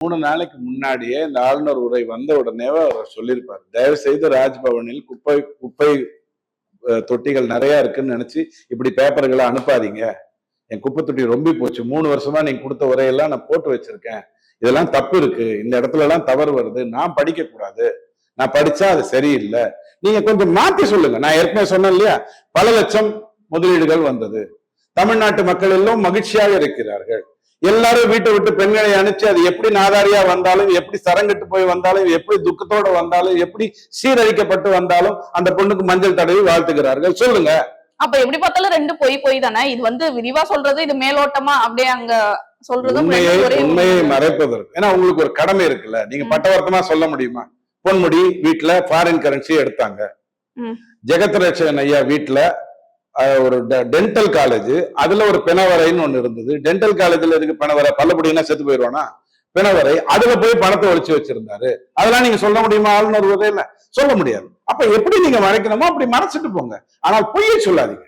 3 நாளைக்கு முன்னாடியே இந்த ஆளுநர் உரை வந்த உடனே அவர் சொல்லியிருப்பார், தயவு செய்து ராஜ்பவனில் குப்பை குப்பை தொட்டிகள் நிறைய இருக்குன்னு நினைச்சு இப்படி பேப்பர்களை அனுப்பாதீங்க. என் குப்பை தொட்டி ரொம்பி போச்சு. 3 வருஷமா நீங்க கொடுத்த உரையெல்லாம் நான் போட்டு வச்சிருக்கேன். இதெல்லாம் தப்பு இருக்கு. இந்த இடத்துல எல்லாம் தவறு வருது. நான் படிக்க கூடாது. நான் படிச்சா அது சரியில்லை. நீங்க கொஞ்சம் மாத்தி சொல்லுங்க. நான் ஏற்கனவே சொன்னேன் இல்லையா, பல லட்சம் முதலீடுகள் வந்தது. தமிழ்நாட்டு மக்கள் எல்லாம் மகிழ்ச்சியாக இருக்கிறார்கள். எல்லாரும் வீட்டை விட்டு பெண்களை அனுப்பிச்சு அது எப்படி நாதாரியா வந்தாலும், எப்படி சரங்கிட்டு போய் வந்தாலும், எப்படி துக்கத்தோட வந்தாலும், எப்படி சீரழிக்கப்பட்டு வந்தாலும் அந்த பொண்ணுக்கு மஞ்சள் தடவி வாழ்த்துகிறார்கள். சொல்லுங்க. அப்ப எப்படி பார்த்தாலும் ரெண்டு பொய் தானே. இது விரிவா சொல்றது, இது மேலோட்டமா அப்படியே அங்க சொல்றது. உண்மையை மறைப்பதற்கு ஏன்னா உங்களுக்கு ஒரு கடமை இருக்குல்ல. நீங்க பட்டவர்த்தமா சொல்ல முடியுமா? பொன்முடி வீட்டுல ஃபாரின் கரன்சி எடுத்தாங்க. ஜெகத்ரட்சகன் ஐயா வீட்டுல ஒரு டென்டல் காலேஜ், அதுல ஒரு பிணவரைன்னு ஒண்ணு இருந்தது. டென்டல் காலேஜ்ல இருக்கு பிணவரை, பல்லபடினா செத்து போயிடுவானா? பிணவரை, அதுல போய் பணத்தை ஒழிச்சு வச்சிருந்தாரு. அதெல்லாம் நீங்க சொல்ல முடியுமா? ஆளுநர் உரையில சொல்ல முடியாது. அப்ப எப்படி நீங்க மறைக்கணுமோ அப்படி மறைச்சிட்டு போங்க. ஆனால் பொய்யை சொல்லாதீங்க.